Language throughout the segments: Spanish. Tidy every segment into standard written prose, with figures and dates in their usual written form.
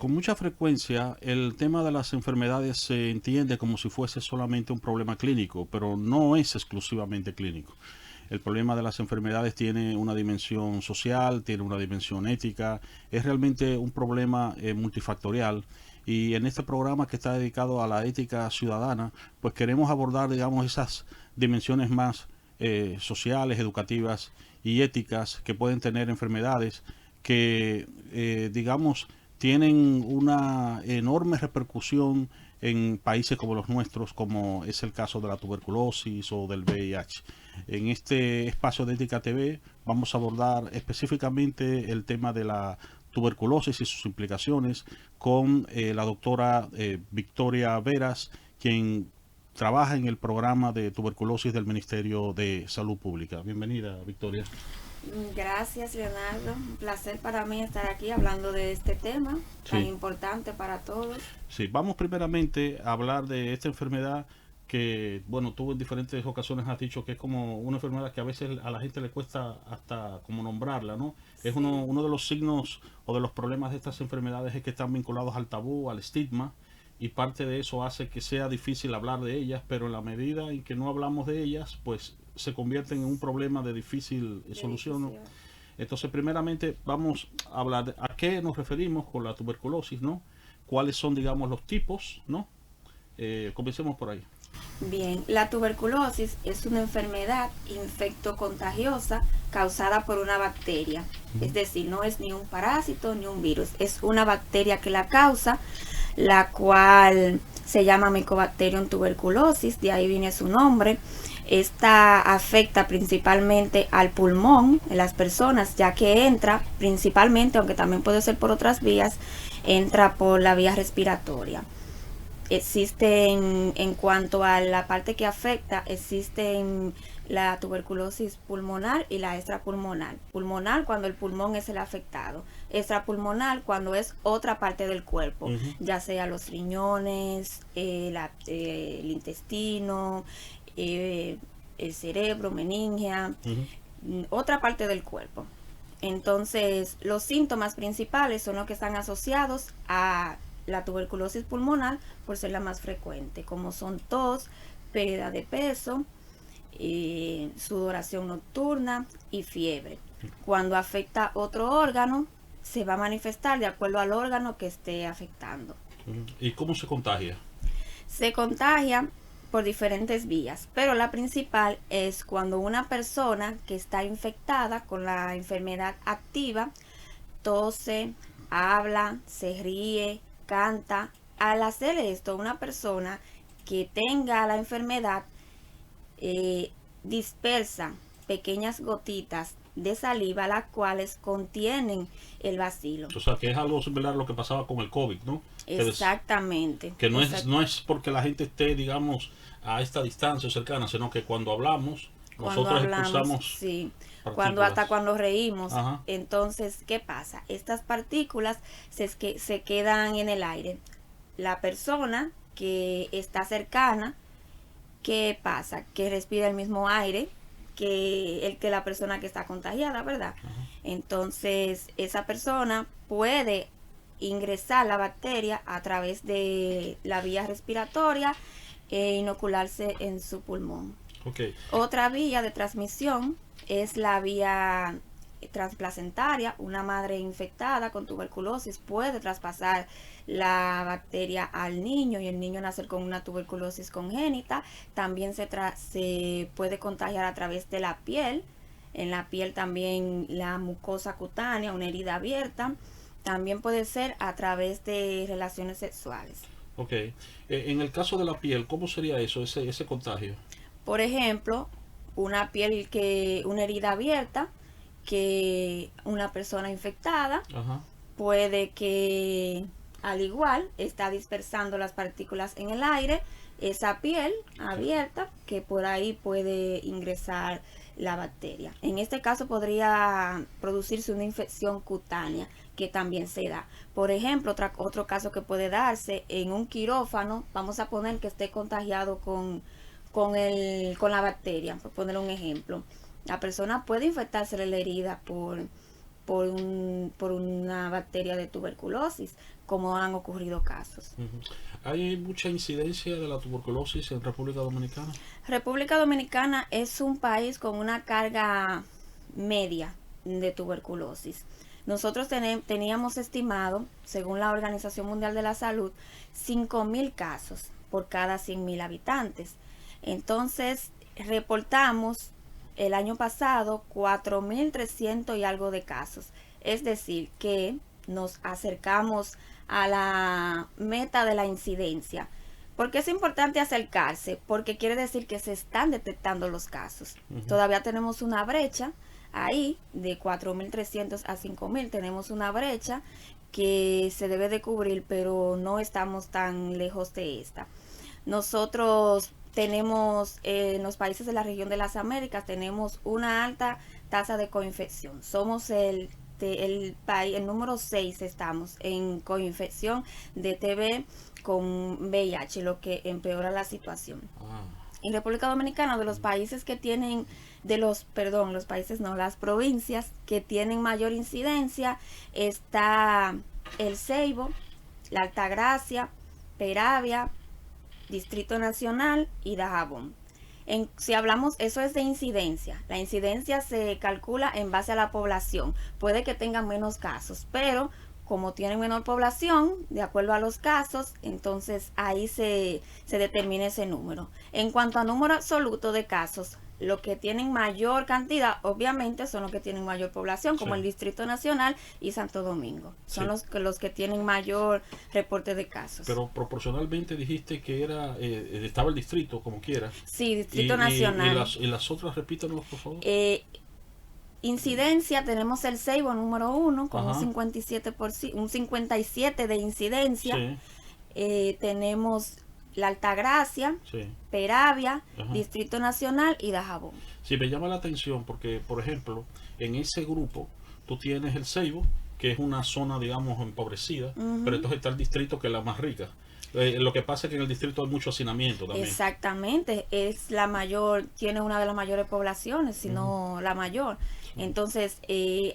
con mucha frecuencia el tema de las enfermedades se entiende como si fuese solamente un problema clínico, pero no es exclusivamente clínico. El problema de las enfermedades tiene una dimensión social, tiene una dimensión ética, es realmente un problema multifactorial. Y en este programa que está dedicado a la ética ciudadana, pues queremos abordar, digamos, esas dimensiones más sociales, educativas y éticas que pueden tener enfermedades que, digamos, tienen una enorme repercusión en países como los nuestros, como es el caso de la tuberculosis o del VIH. En este espacio de Ética TV vamos a abordar específicamente el tema de la tuberculosis y sus implicaciones con la doctora Victoria Veras, quien trabaja en el programa de tuberculosis del Ministerio de Salud Pública. Bienvenida, Victoria. Gracias, Leonardo. Un placer para mí estar aquí hablando de este tema tan Sí, importante para todos. sí, vamos primeramente a hablar de esta enfermedad que, bueno, tú en diferentes ocasiones has dicho que es como una enfermedad que a veces a la gente le cuesta hasta como nombrarla, ¿no? Es Sí, uno de los signos o de los problemas de estas enfermedades es que están vinculados al tabú, al estigma, y parte de eso hace que sea difícil hablar de ellas, pero en la medida en que no hablamos de ellas, pues se convierten en un problema de difícil de solución, ¿no? difícil. Entonces, primeramente vamos a hablar de a qué nos referimos con la tuberculosis, ¿no? Cuáles son, digamos, los tipos, ¿no? Comencemos por ahí. Bien, la tuberculosis es una enfermedad infectocontagiosa causada por una bacteria. Es decir, no es ni un parásito ni un virus, es una bacteria que la causa, la cual se llama Mycobacterium tuberculosis, de ahí viene su nombre. Esta afecta principalmente al pulmón en las personas, ya que entra principalmente, aunque también puede ser por otras vías, entra por la vía respiratoria. Existen, en cuanto a la parte que afecta, existen la tuberculosis pulmonar y la extrapulmonar. Pulmonar cuando el pulmón es el afectado, extrapulmonar cuando es otra parte del cuerpo, Uh -huh, ya sea los riñones, el intestino, eh, el cerebro, meningia, uh -huh. otra parte del cuerpo. Entonces, los síntomas principales son los que están asociados a la tuberculosis pulmonar por ser la más frecuente, como son tos, pérdida de peso, sudoración nocturna y fiebre. Cuando afecta otro órgano, se va a manifestar de acuerdo al órgano que esté afectando. ¿Y cómo se contagia? Se contagia por diferentes vías, pero la principal es cuando una persona que está infectada con la enfermedad activa tose, habla, se ríe, canta. Al hacer esto, una persona que tenga la enfermedad dispersa pequeñas gotitas de saliva, las cuales contienen el bacilo. O sea, que es algo similar a lo que pasaba con el COVID, ¿no? Exactamente. Que no es porque la gente esté, digamos, a esta distancia cercana, sino que cuando hablamos, Cuando nosotros hablamos, expulsamos sí, hasta partículas. cuando reímos. Ajá. Entonces, ¿qué pasa? Estas partículas se quedan en el aire. La persona que está cercana, ¿qué pasa? Que respira el mismo aire que la persona que está contagiada, ¿verdad? Ajá. Entonces, esa persona puede ingresar la bacteria a través de la vía respiratoria e inocularse en su pulmón. Ok. Otra vía de transmisión es la vía transplacentaria. Una madre infectada con tuberculosis puede traspasar la bacteria al niño y el niño nacer con una tuberculosis congénita. También se puede contagiar a través de la piel. En la piel también la mucosa cutánea, una herida abierta. También puede ser a través de relaciones sexuales. Ok. En el caso de la piel, ¿cómo sería eso, ese contagio? Por ejemplo, una herida abierta, que una persona infectada Ajá. puede que al igual está dispersando las partículas en el aire, esa piel Okay. abierta que por ahí puede ingresar la bacteria. En este caso podría producirse una infección cutánea que también se da. Por ejemplo, otro caso que puede darse en un quirófano, vamos a poner que esté contagiado con la bacteria, por poner un ejemplo. La persona puede infectarse de la herida por una bacteria de tuberculosis, como han ocurrido casos. ¿Hay mucha incidencia de la tuberculosis en República Dominicana? República Dominicana es un país con una carga media de tuberculosis. Nosotros teníamos estimado, según la Organización Mundial de la Salud, 5.000 casos por cada 100.000 habitantes. Entonces, reportamos el año pasado 4.300 y algo de casos. Es decir, que nos acercamos a la meta de la incidencia. ¿Por qué es importante acercarse? Porque quiere decir que se están detectando los casos. Todavía tenemos una brecha ahí de 4.300 a 5.000. Tenemos una brecha que se debe de cubrir, pero no estamos tan lejos de esta. Nosotros tenemos en los países de la región de las Américas tenemos una alta tasa de coinfección. Somos el país, el número 6 estamos en coinfección de TB con VIH, lo que empeora la situación. En República Dominicana, de los países que tienen, las provincias que tienen mayor incidencia, está El Ceibo, La Altagracia, Peravia, Distrito Nacional y Dajabón. Si hablamos, eso es de incidencia. La incidencia se calcula en base a la población. Puede que tengan menos casos, pero como tienen menor población, de acuerdo a los casos, entonces ahí se determina ese número. En cuanto a número absoluto de casos, los que tienen mayor cantidad, obviamente, son los que tienen mayor población, como el Distrito Nacional y Santo Domingo. Son los que tienen mayor reporte de casos. Pero proporcionalmente dijiste que estaba el distrito, como quiera. Sí, Distrito Nacional. ¿Y las otras, repítanos, por favor? Incidencia, tenemos el Ceibo número 1 con un 57 de incidencia. Tenemos La Altagracia, Peravia, Distrito Nacional y Dajabón. Sí, me llama la atención porque, por ejemplo, en ese grupo tú tienes el Ceibo, que es una zona, digamos, empobrecida, pero entonces está el distrito, que es la más rica. Lo que pasa es que en el distrito hay mucho hacinamiento también. Exactamente, es la mayor, tiene una de las mayores poblaciones, si no la mayor. Entonces,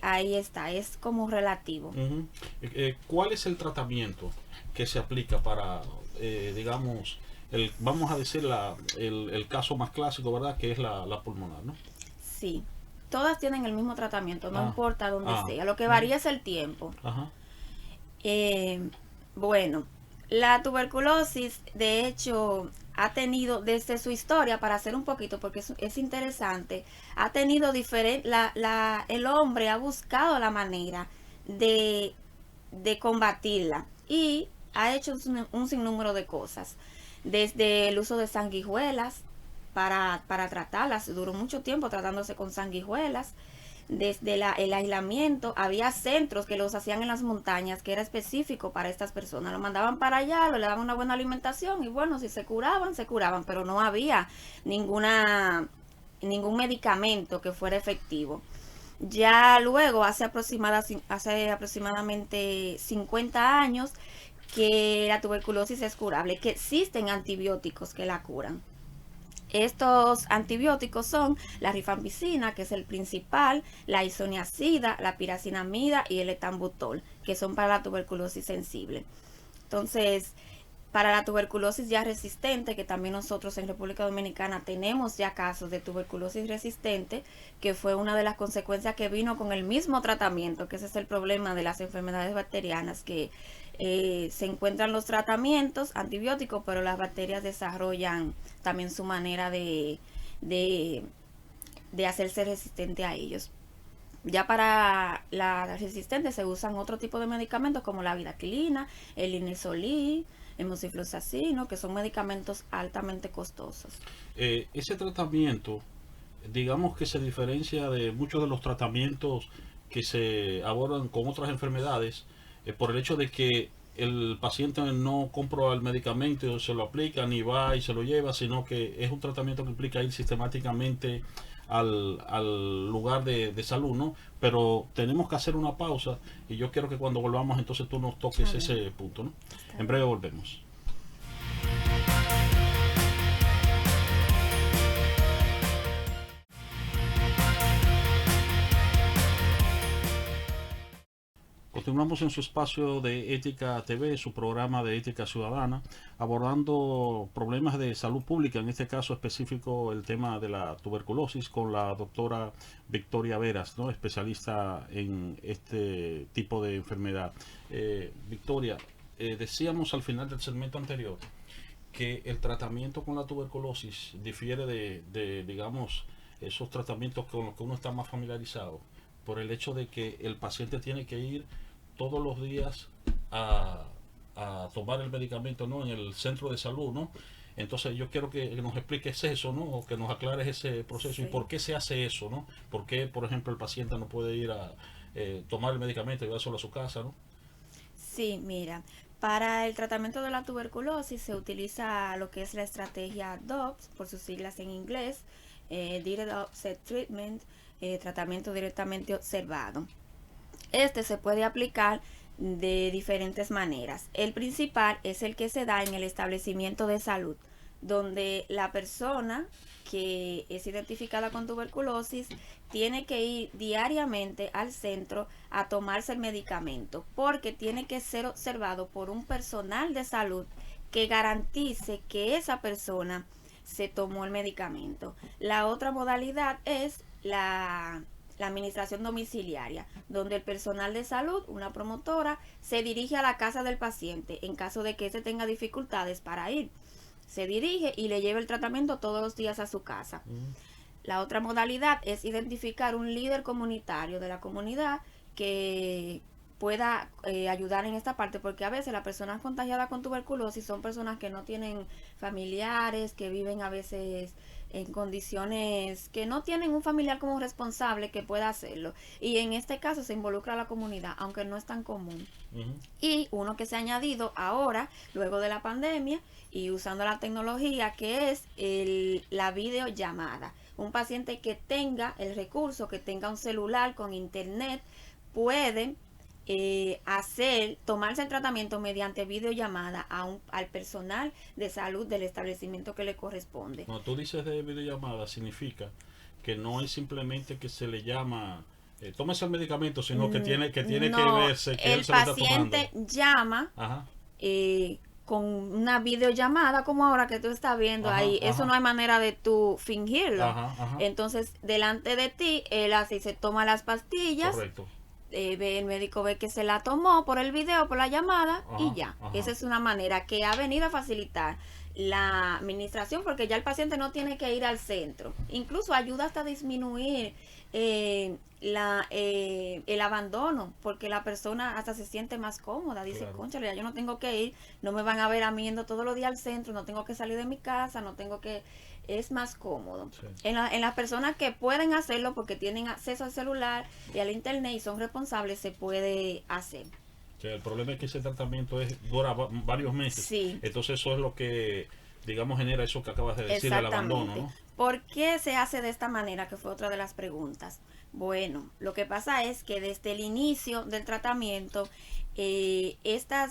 ahí está, es como relativo. ¿Cuál es el tratamiento que se aplica para, digamos, vamos a decir el caso más clásico, ¿verdad? Que es la pulmonar, ¿no? Sí, todas tienen el mismo tratamiento, no importa dónde sea. Lo que varía es el tiempo. Bueno, la tuberculosis, de hecho, ha tenido desde su historia, para hacer un poquito, porque es interesante, ha tenido el hombre ha buscado la manera de combatirla y ha hecho un sinnúmero de cosas, desde el uso de sanguijuelas para tratarlas. Duró mucho tiempo tratándose con sanguijuelas. Desde el aislamiento, había centros que los hacían en las montañas, que era específico para estas personas. Lo mandaban para allá, le daban una buena alimentación y bueno, si se curaban, pero no había ningún medicamento que fuera efectivo. Ya luego, hace aproximadamente 50 años, que la tuberculosis es curable, que existen antibióticos que la curan. Estos antibióticos son la rifampicina, que es el principal, la isoniazida, la piracinamida y el etambutol, que son para la tuberculosis sensible. Entonces, para la tuberculosis ya resistente, que también nosotros en República Dominicana tenemos ya casos de tuberculosis resistente, que fue una de las consecuencias que vino con el mismo tratamiento, que ese es el problema de las enfermedades bacterianas, que se encuentran los tratamientos antibióticos, pero las bacterias desarrollan también su manera de hacerse resistente a ellos. Ya para la resistente se usan otro tipo de medicamentos como la vidaclina, el linezolid, el mocifloxacino, que son medicamentos altamente costosos. Ese tratamiento, digamos que se diferencia de muchos de los tratamientos que se abordan con otras enfermedades, por el hecho de que el paciente no compra el medicamento y se lo aplica, ni va y se lo lleva, sino que es un tratamiento que implica ir sistemáticamente al lugar de salud, ¿no? Pero tenemos que hacer una pausa y yo quiero que cuando volvamos entonces tú nos toques ese punto, ¿no? En breve volvemos. Continuamos en su espacio de Ética TV, su programa de Ética Ciudadana, abordando problemas de salud pública, en este caso específico el tema de la tuberculosis, con la doctora Victoria Veras, ¿no? Especialista en este tipo de enfermedad. Victoria, decíamos al final del segmento anterior que el tratamiento con la tuberculosis difiere de digamos, esos tratamientos con los que uno está más familiarizado, por el hecho de que el paciente tiene que ir todos los días a tomar el medicamento, ¿no? En el centro de salud, ¿no? Entonces yo quiero que nos expliques eso, ¿no? O que nos aclares ese proceso, sí. Y por qué se hace eso, ¿no? ¿Por qué, por ejemplo, el paciente no puede ir a tomar el medicamento y llevárselo a su casa, ¿no? Sí, mira, para el tratamiento de la tuberculosis se utiliza lo que es la estrategia DOPS, por sus siglas en inglés, Direct Offset Treatment, tratamiento directamente observado. Este se puede aplicar de diferentes maneras. El principal es el que se da en el establecimiento de salud, donde la persona que es identificada con tuberculosis tiene que ir diariamente al centro a tomarse el medicamento, porque tiene que ser observado por un personal de salud que garantice que esa persona se tomó el medicamento. La otra modalidad es la administración domiciliaria, donde el personal de salud, una promotora, se dirige a la casa del paciente en caso de que éste tenga dificultades para ir. Se dirige y le lleva el tratamiento todos los días a su casa. La otra modalidad es identificar un líder comunitario de la comunidad que pueda ayudar en esta parte, porque a veces las personas contagiadas con tuberculosis son personas que no tienen familiares, que viven a veces en condiciones que no tienen un familiar como responsable que pueda hacerlo, y en este caso se involucra a la comunidad, aunque no es tan común. Y uno que se ha añadido ahora, luego de la pandemia y usando la tecnología, que es la videollamada. Un paciente que tenga el recurso, que tenga un celular con internet, puede tomarse el tratamiento mediante videollamada al personal de salud del establecimiento que le corresponde. Cuando tú dices de videollamada, significa que no es simplemente que se le llama tómese el medicamento, sino que tiene que verse que el paciente llama con una videollamada como ahora que tú estás viendo ahí. Eso no hay manera de tú fingirlo. Entonces delante de ti él así se toma las pastillas. Correcto. El médico ve que se la tomó por el video, por la llamada, y ya. Esa es una manera que ha venido a facilitar la administración, porque ya el paciente no tiene que ir al centro. Incluso ayuda hasta a disminuir el abandono, porque la persona hasta se siente más cómoda. Dice, claro, cónchale, ya yo no tengo que ir, no me van a ver a mí yendo todos los días al centro, no tengo que salir de mi casa, no tengo que... Es más cómodo. Sí. En las personas que pueden hacerlo porque tienen acceso al celular y al internet y son responsables, se puede hacer. O sea, el problema es que ese tratamiento dura varios meses. Sí. Entonces eso es lo que, digamos, genera eso que acabas de decir, el abandono, ¿no? ¿Por qué se hace de esta manera? Que fue otra de las preguntas. Bueno, lo que pasa es que desde el inicio del tratamiento, eran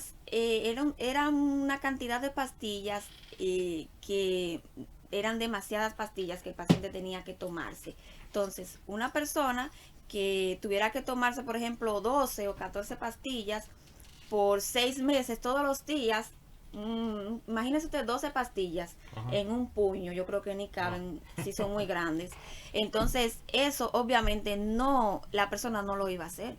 una cantidad de pastillas que eran demasiadas pastillas que el paciente tenía que tomarse. Entonces, una persona que tuviera que tomarse, por ejemplo, 12 o 14 pastillas por 6 meses todos los días, imagínese usted 12 pastillas en un puño, yo creo que ni caben si son muy grandes. Entonces, eso obviamente la persona no lo iba a hacer.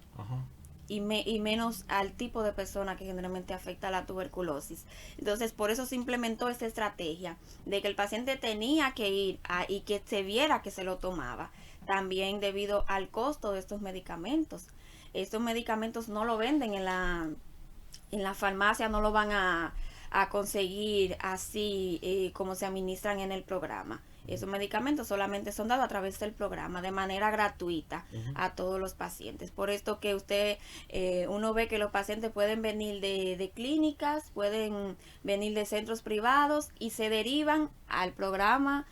Y menos al tipo de persona que generalmente afecta a la tuberculosis. Entonces, por eso se implementó esta estrategia de que el paciente tenía que ir y que se viera que se lo tomaba. También debido al costo de estos medicamentos. Estos medicamentos no lo venden en la farmacia, no lo van a conseguir así como se administran en el programa. Esos medicamentos solamente son dados a través del programa de manera gratuita a todos los pacientes. Por esto que uno ve que los pacientes pueden venir de clínicas, pueden venir de centros privados y se derivan al programa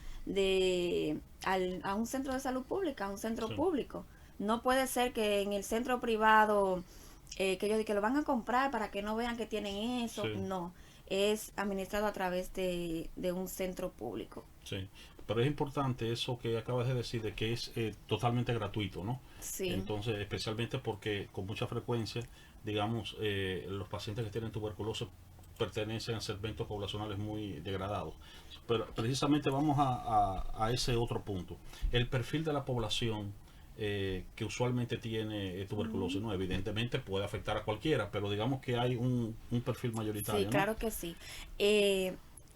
a un centro de salud pública, a un centro público. No puede ser que en el centro privado que ellos digan que lo van a comprar para que no vean que tienen eso. No, es administrado a través de un centro público. Sí. Pero es importante eso que acabas de decir, de que es totalmente gratuito, ¿no? Sí. Entonces, especialmente porque con mucha frecuencia digamos, los pacientes que tienen tuberculosis pertenecen a segmentos poblacionales muy degradados. Pero precisamente vamos a ese otro punto. El perfil de la población que usualmente tiene tuberculosis, ¿no? Evidentemente puede afectar a cualquiera, pero digamos que hay un perfil mayoritario, Sí, ¿no? claro que sí.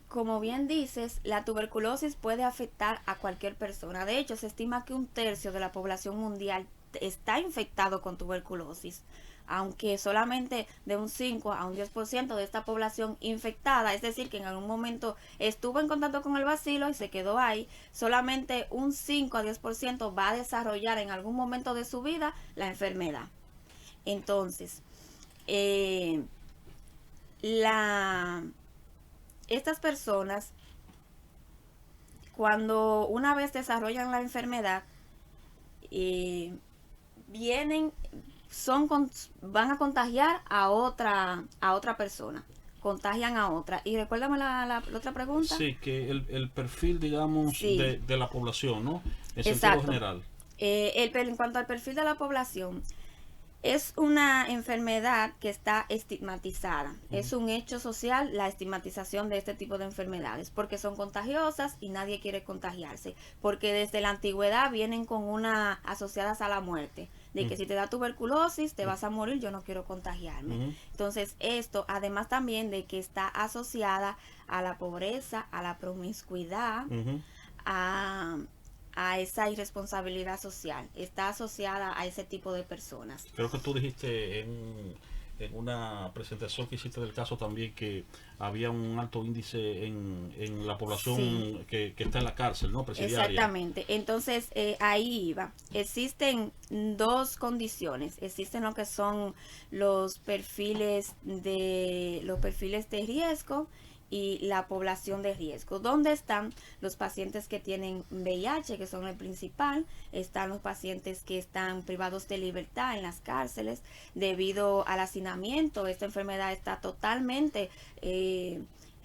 Como bien dices, la tuberculosis puede afectar a cualquier persona. De hecho, se estima que un tercio de la población mundial está infectado con tuberculosis, aunque solamente de un 5 a un 10% de esta población infectada, es decir, que en algún momento estuvo en contacto con el bacilo y se quedó ahí, solamente un 5 a 10% va a desarrollar en algún momento de su vida la enfermedad. Entonces, eh, la estas personas, cuando una vez desarrollan la enfermedad, eh, vienen, van a contagiar a otra persona, contagian a otra. Y recuérdame la otra pregunta. Sí, que el perfil, digamos, Sí, de la población, ¿no? En sentido exacto. general. En cuanto al perfil de la población, es una enfermedad que está estigmatizada. Es un hecho social la estigmatización de este tipo de enfermedades, porque son contagiosas y nadie quiere contagiarse, porque desde la antigüedad vienen con una asociadas a la muerte, de que si te da tuberculosis te vas a morir, yo no quiero contagiarme. Entonces esto, además también de que está asociada a la pobreza, a la promiscuidad, a esa irresponsabilidad social, está asociada a ese tipo de personas. Creo que tú dijiste en una presentación que hiciste del caso también que había un alto índice en la población Sí, que está en la cárcel, ¿no? Presidiaria. exactamente. Entonces, ahí iba. Existen dos condiciones. Existen lo que son los perfiles de riesgo y la población de riesgo. ¿Dónde están los pacientes que tienen VIH, que son el principal? Están los pacientes que están privados de libertad en las cárceles debido al hacinamiento. Esta enfermedad está totalmente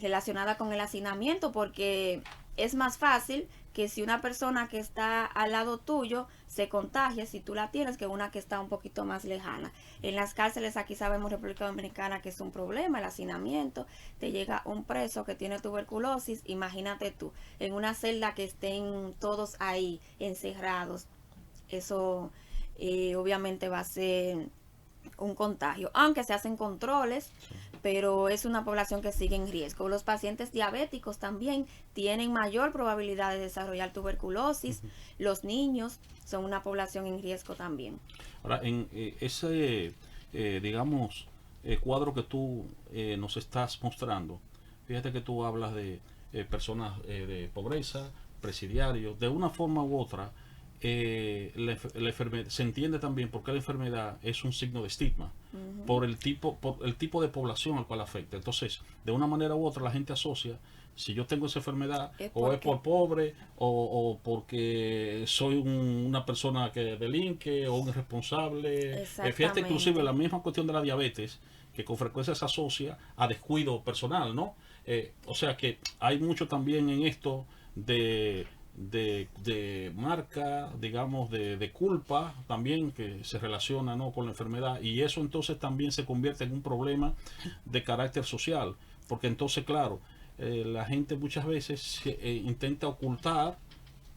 relacionada con el hacinamiento, porque es más fácil que si una persona que está al lado tuyo se contagie, si tú la tienes, que una que está un poquito más lejana. En las cárceles aquí sabemos, República Dominicana, que es un problema el hacinamiento. Te llega un preso que tiene tuberculosis, imagínate tú, en una celda que estén todos ahí encerrados. Eso obviamente va a ser un contagio, aunque se hacen controles, pero es una población que sigue en riesgo. Los pacientes diabéticos también tienen mayor probabilidad de desarrollar tuberculosis. Los niños son una población en riesgo también. Ahora, en ese, digamos, cuadro que tú nos estás mostrando, fíjate que tú hablas de personas de pobreza, presidiarios, de una forma u otra, se entiende también por qué la enfermedad es un signo de estigma, por el tipo de población al cual afecta. Entonces, de una manera u otra la gente asocia, si yo tengo esa enfermedad, o es por pobre, o porque soy una persona que delinque, o un irresponsable. Fíjate, inclusive la misma cuestión de la diabetes, que con frecuencia se asocia a descuido personal, ¿no? O sea que hay mucho también en esto de marca, digamos, de culpa también que se relaciona, ¿no?, con la enfermedad, y eso entonces también se convierte en un problema de carácter social, porque entonces, claro, la gente muchas veces intenta ocultar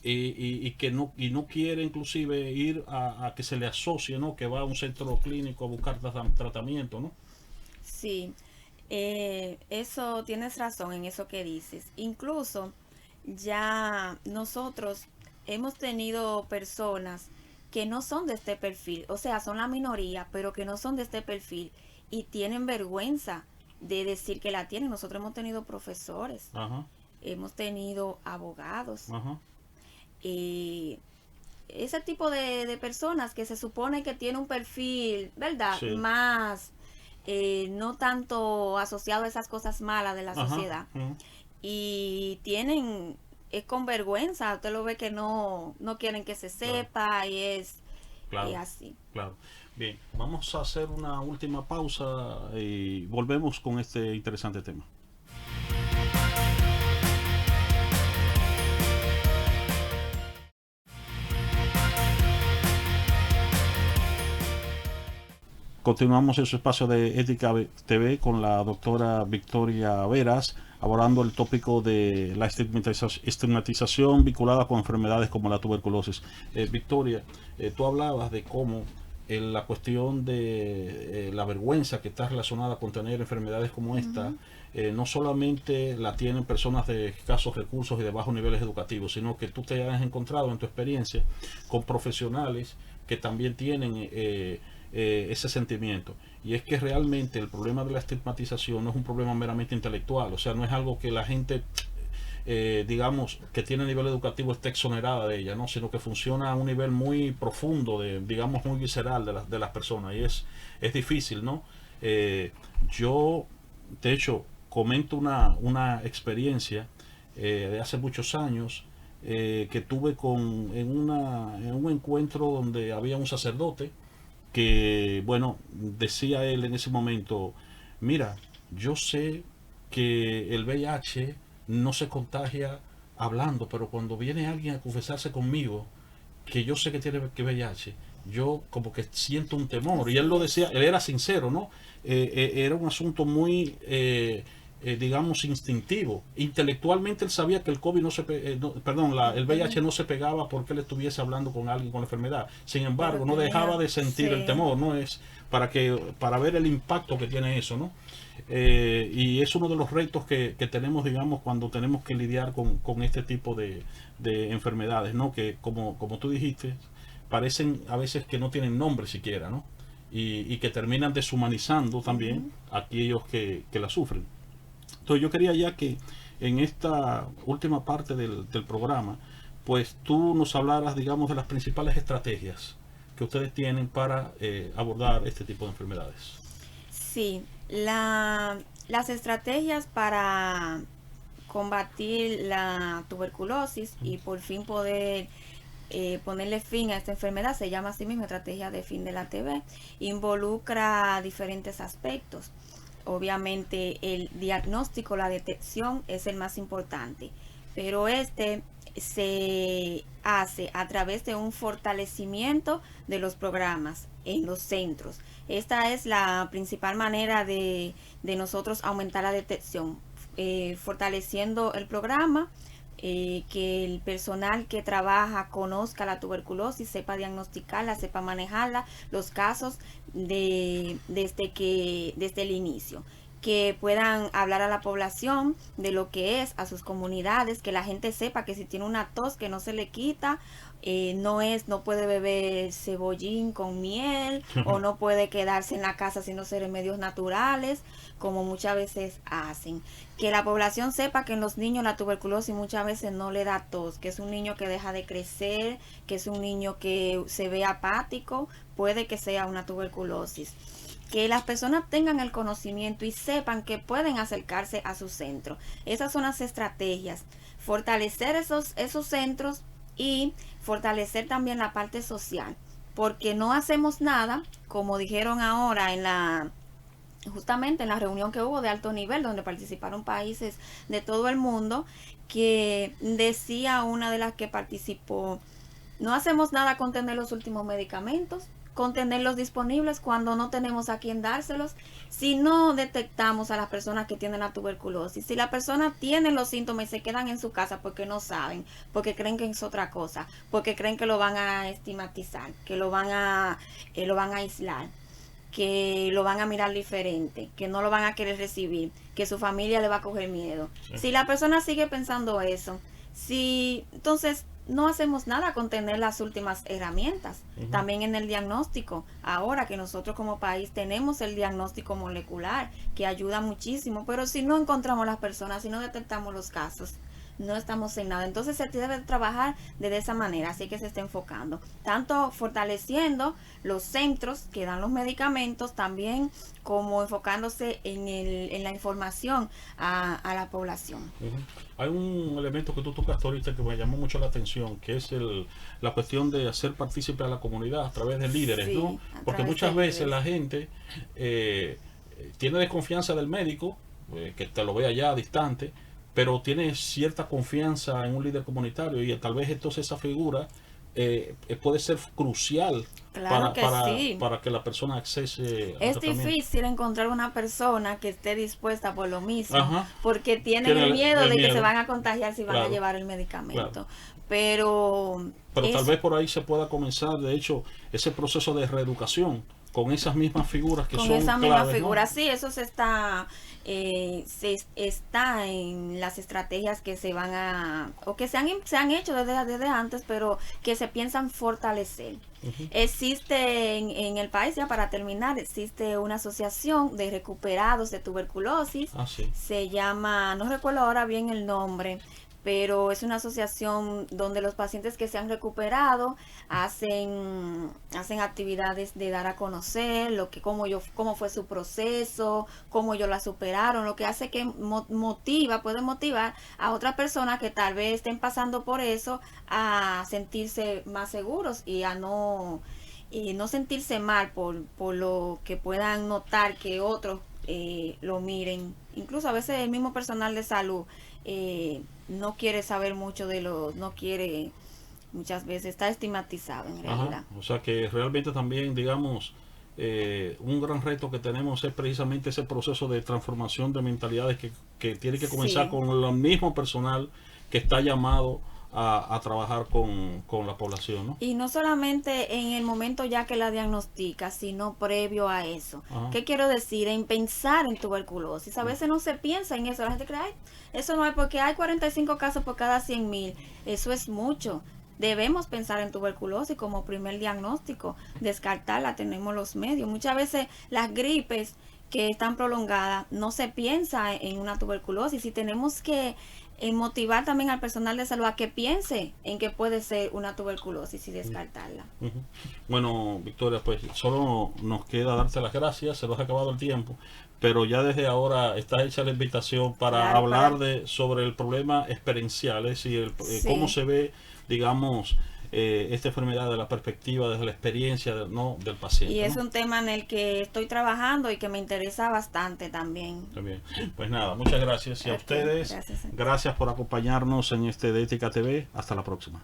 y no quiere inclusive ir a que se le asocie, ¿no?, que va a un centro clínico a buscar tratamiento, ¿no? Sí, eso tienes razón en eso que dices. Incluso ya nosotros hemos tenido personas que no son de este perfil, o sea, son la minoría, pero que no son de este perfil y tienen vergüenza de decir que la tienen. Nosotros hemos tenido profesores, hemos tenido abogados, ese tipo de personas que se supone que tiene un perfil, ¿verdad? Sí. Más, no tanto asociado a esas cosas malas de la sociedad. Y tienen, es con vergüenza, usted lo ve que no quieren que se sepa, claro. Y es así. Claro. Bien, vamos a hacer una última pausa y volvemos con este interesante tema. Continuamos en su espacio de Ética TV con la doctora Victoria Veras, abordando el tópico de la estigmatización vinculada con enfermedades como la tuberculosis. Victoria, tú hablabas de cómo la cuestión de la vergüenza que está relacionada con tener enfermedades como esta, no solamente la tienen personas de escasos recursos y de bajos niveles educativos, sino que tú te has encontrado en tu experiencia con profesionales que también tienen ese sentimiento. Y es que realmente el problema de la estigmatización no es un problema meramente intelectual, o sea, no es algo que la gente digamos que tiene nivel educativo esté exonerada de ella, ¿no? Sino que funciona a un nivel muy profundo, digamos muy visceral de las personas, y es difícil, ¿no? Yo de hecho comento una experiencia de hace muchos años que tuve en un encuentro donde había un sacerdote que, bueno, decía él en ese momento: mira, yo sé que el VIH no se contagia hablando, pero cuando viene alguien a confesarse conmigo, que yo sé que tiene VIH, yo como que siento un temor. Y él lo decía, él era sincero, ¿no? Era un asunto muy, digamos, instintivo. Intelectualmente él sabía que el COVID el VIH no se pegaba porque él estuviese hablando con alguien con la enfermedad. Sin embargo, no dejaba de sentir el temor, ¿no? Es para ver el impacto que tiene eso, ¿no? Y es uno de los retos que tenemos, digamos, cuando tenemos que lidiar con este tipo de enfermedades, ¿no? Que como tú dijiste, parecen a veces que no tienen nombre siquiera, ¿no? Y que terminan deshumanizando también a aquellos que la sufren. Entonces yo quería ya que en esta última parte del programa, pues tú nos hablaras, digamos, de las principales estrategias que ustedes tienen para abordar este tipo de enfermedades. Sí, las estrategias para combatir la tuberculosis y por fin poder ponerle fin a esta enfermedad se llama así mismo estrategia de fin de la TB. Involucra diferentes aspectos. Obviamente el diagnóstico, la detección es el más importante, pero este se hace a través de un fortalecimiento de los programas en los centros. Esta es la principal manera de nosotros aumentar la detección, fortaleciendo el programa, que el personal que trabaja conozca la tuberculosis, sepa diagnosticarla, sepa manejarla, los casos desde el inicio, que puedan hablar a la población de lo que es, a sus comunidades, que la gente sepa que si tiene una tos que no se le quita, no puede beber cebollín con miel o no puede quedarse en la casa haciéndose remedios naturales como muchas veces hacen. Que la población sepa que en los niños la tuberculosis muchas veces no le da tos, que es un niño que deja de crecer, que es un niño que se ve apático, puede que sea una tuberculosis. Que las personas tengan el conocimiento y sepan que pueden acercarse a su centro. Esas son las estrategias. Fortalecer esos centros y fortalecer también la parte social. Porque no hacemos nada, como dijeron ahora justamente en la reunión que hubo de alto nivel, donde participaron países de todo el mundo, que decía una de las que participó: no hacemos nada con tener los últimos medicamentos, con tenerlos disponibles cuando no tenemos a quién dárselos, si no detectamos a las personas que tienen la tuberculosis. Si la persona tiene los síntomas y se quedan en su casa porque no saben, porque creen que es otra cosa, porque creen que lo van a estigmatizar, que lo van a aislar, que lo van a mirar diferente, que no lo van a querer recibir, que su familia le va a coger miedo. Sí. Si la persona sigue pensando eso, entonces no hacemos nada con tener las últimas herramientas. También en el diagnóstico, ahora que nosotros como país tenemos el diagnóstico molecular, que ayuda muchísimo, pero si no encontramos las personas, si no detectamos los casos, no estamos en nada. Entonces se debe trabajar de esa manera, así que se está enfocando, tanto fortaleciendo los centros que dan los medicamentos, también como enfocándose en la información a la población. Hay un elemento que tú tocaste ahorita que me llamó mucho la atención, que es la cuestión de hacer partícipe a la comunidad a través de líderes, sí, ¿no? Porque muchas veces la gente tiene desconfianza del médico, que te lo ve allá distante, pero tiene cierta confianza en un líder comunitario, y tal vez entonces esa figura puede ser crucial Claro que sí. para que la persona accese al Es tratamiento. difícil encontrar una persona que esté dispuesta por lo mismo, Ajá. porque tienen Tiene el miedo el de que miedo. se van a contagiar si van a Claro, llevar el medicamento. claro. Pero Pero tal es vez por ahí se pueda comenzar, de hecho, ese proceso de reeducación con esas mismas figuras que con son esa misma claves, ¿no? figura, sí, eso está en las estrategias que se van a, o que se han hecho desde antes, pero que se piensan fortalecer. Existe en el país, ya para terminar, existe una asociación de recuperados de tuberculosis, Ah, sí. se llama, no recuerdo ahora bien el nombre, pero es una asociación donde los pacientes que se han recuperado hacen actividades de dar a conocer cómo fue su proceso, cómo ellos la superaron, lo que hace que puede motivar a otras personas que tal vez estén pasando por eso a sentirse más seguros y a no sentirse mal por lo que puedan notar que otros lo miren. Incluso a veces el mismo personal de salud no quiere saber mucho no quiere, muchas veces está estigmatizado en realidad. Ajá. O sea que realmente también, digamos, un gran reto que tenemos es precisamente ese proceso de transformación de mentalidades que tiene que comenzar Sí. con el mismo personal que está llamado a trabajar con la población, ¿no? Y no solamente en el momento ya que la diagnostica, sino previo a eso. Ajá. ¿Qué quiero decir? En pensar en tuberculosis. A veces no se piensa en eso. La gente cree, "Ay, eso no es porque hay 45 casos por cada 100,000. Eso es mucho. Debemos pensar en tuberculosis como primer diagnóstico. Descartarla, tenemos los medios. Muchas veces las gripes que están prolongadas, no se piensa en una tuberculosis y tenemos que motivar también al personal de salud a que piense en que puede ser una tuberculosis y descartarla. Ujú. Bueno, Victoria, pues solo nos queda darte las gracias, se nos ha acabado el tiempo, pero ya desde ahora está hecha la invitación para Claro, hablar sobre el problema experiencial, es decir, Sí. cómo se ve, digamos, esta enfermedad de la perspectiva, desde la experiencia ¿no? del paciente. Y es ¿no? un tema en el que estoy trabajando y que me interesa bastante también. También. Pues nada, muchas gracias. Y a Ok, ustedes, gracias. gracias por acompañarnos en este de Ética TV. Hasta la próxima.